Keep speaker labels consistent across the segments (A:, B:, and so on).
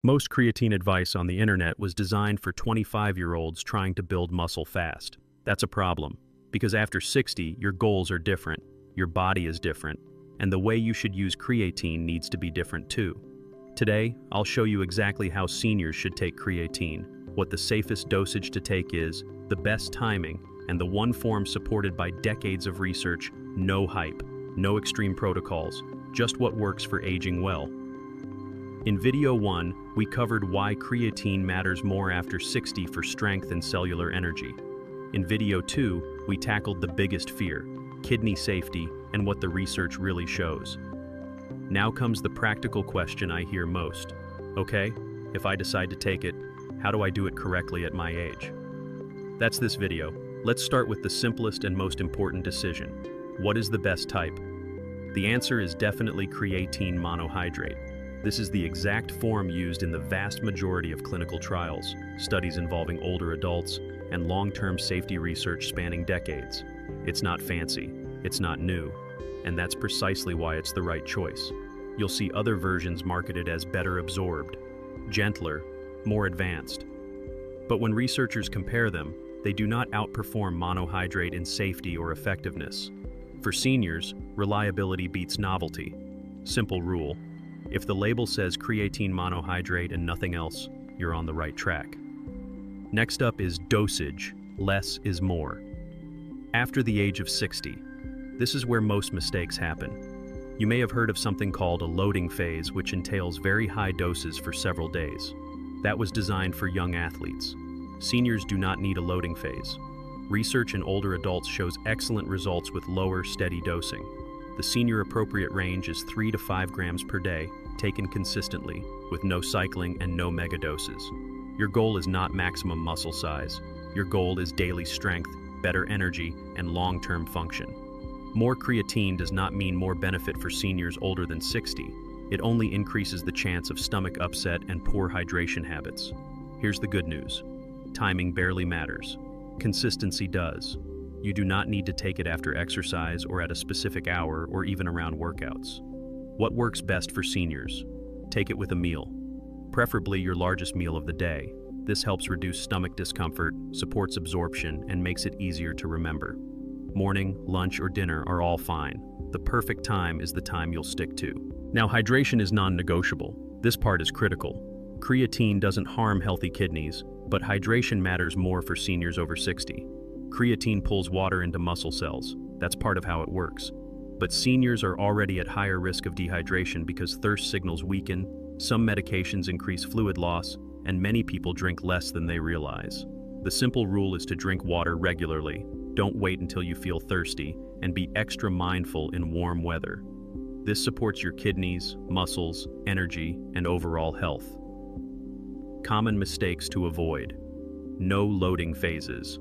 A: Most creatine advice on the internet was designed for 25-year-olds trying to build muscle fast. That's a problem, because after 60, your goals are different, your body is different, and the way you should use creatine needs to be different too. Today, I'll show you exactly how seniors should take creatine, what the safest dosage to take is, the best timing, and the one form supported by decades of research, no hype, no extreme protocols, just what works for aging well. In video 1, we covered why creatine matters more after 60 for strength and cellular energy. In video 2, we tackled the biggest fear, kidney safety, and what the research really shows. Now comes the practical question I hear most. Okay, if I decide to take it, how do I do it correctly at my age? That's this video. Let's start with the simplest and most important decision. What is the best type? The answer is definitely creatine monohydrate. This is the exact form used in the vast majority of clinical trials, studies involving older adults, and long-term safety research spanning decades. It's not fancy, it's not new, and that's precisely why it's the right choice. You'll see other versions marketed as better absorbed, gentler, more advanced. But when researchers compare them, they do not outperform monohydrate in safety or effectiveness. For seniors, reliability beats novelty. Simple rule. If the label says creatine monohydrate and nothing else, you're on the right track. Next up is dosage. Less is more. After the age of 60, this is where most mistakes happen. You may have heard of something called a loading phase, which entails very high doses for several days. That was designed for young athletes. Seniors do not need a loading phase. Research in older adults shows excellent results with lower, steady dosing. The senior appropriate range is 3 to 5 grams per day, taken consistently, with no cycling and no megadoses. Your goal is not maximum muscle size. Your goal is daily strength, better energy, and long-term function. More creatine does not mean more benefit for seniors older than 60. It only increases the chance of stomach upset and poor hydration habits. Here's the good news. Timing barely matters. Consistency does. You do not need to take it after exercise or at a specific hour or even around workouts. What works best for seniors? Take it with a meal, preferably your largest meal of the day. This helps reduce stomach discomfort, supports absorption, and makes it easier to remember. Morning, lunch, or dinner are all fine. The perfect time is the time you'll stick to. Now, hydration is non-negotiable. This part is critical. Creatine doesn't harm healthy kidneys, but hydration matters more for seniors over 60. Creatine pulls water into muscle cells. That's part of how it works. But seniors are already at higher risk of dehydration because thirst signals weaken, some medications increase fluid loss, and many people drink less than they realize. The simple rule is to drink water regularly. Don't wait until you feel thirsty, and be extra mindful in warm weather. This supports your kidneys, muscles, energy, and overall health. Common mistakes to avoid. No loading phases.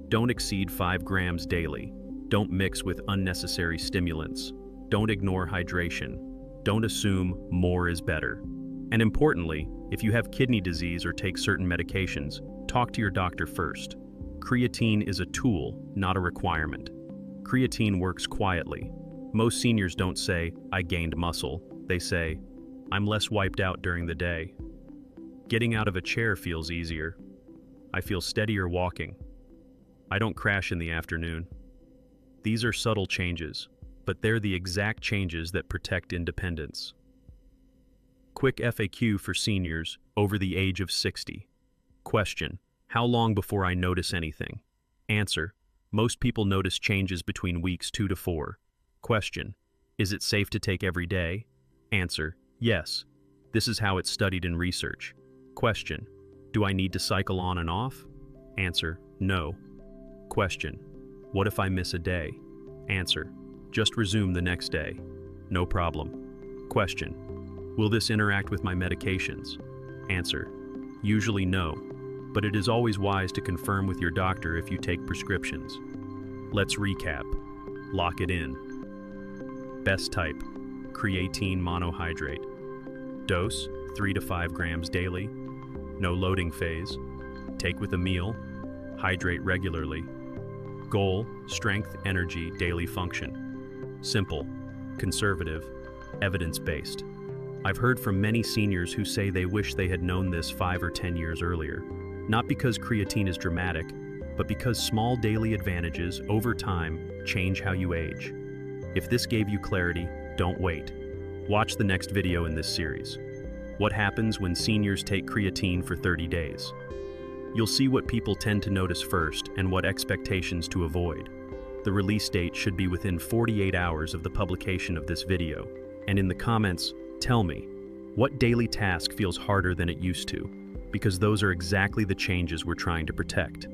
A: Don't exceed 5 grams daily. Don't mix with unnecessary stimulants. Don't ignore hydration. Don't assume more is better. And importantly, if you have kidney disease or take certain medications, talk to your doctor first. Creatine is a tool, not a requirement. Creatine works quietly. Most seniors don't say, "I gained muscle." They say, "I'm less wiped out during the day. Getting out of a chair feels easier. I feel steadier walking. I don't crash in the afternoon." These are subtle changes, but they're the exact changes that protect independence. Quick FAQ for seniors over the age of 60. Question: how long before I notice anything? Answer: most people notice changes between weeks 2 to 4. Question: is it safe to take every day? Answer: yes. This is how it's studied in research. Question: do I need to cycle on and off? Answer: no. Question: what if I miss a day? Answer: just resume the next day. No problem. Question: will this interact with my medications? Answer: usually no, but it is always wise to confirm with your doctor if you take prescriptions. Let's recap. Lock it in. Best type: creatine monohydrate. Dose: 3 to 5 grams daily. No loading phase. Take with a meal. Hydrate regularly. Goal: strength, energy, daily function. Simple, conservative, evidence-based. I've heard from many seniors who say they wish they had known this 5 or 10 years earlier. Not because creatine is dramatic, but because small daily advantages over time change how you age. If this gave you clarity, don't wait. Watch the next video in this series. What happens when seniors take creatine for 30 days? You'll see what people tend to notice first and what expectations to avoid. The release date should be within 48 hours of the publication of this video. And in the comments, tell me, what daily task feels harder than it used to? Because those are exactly the changes we're trying to protect.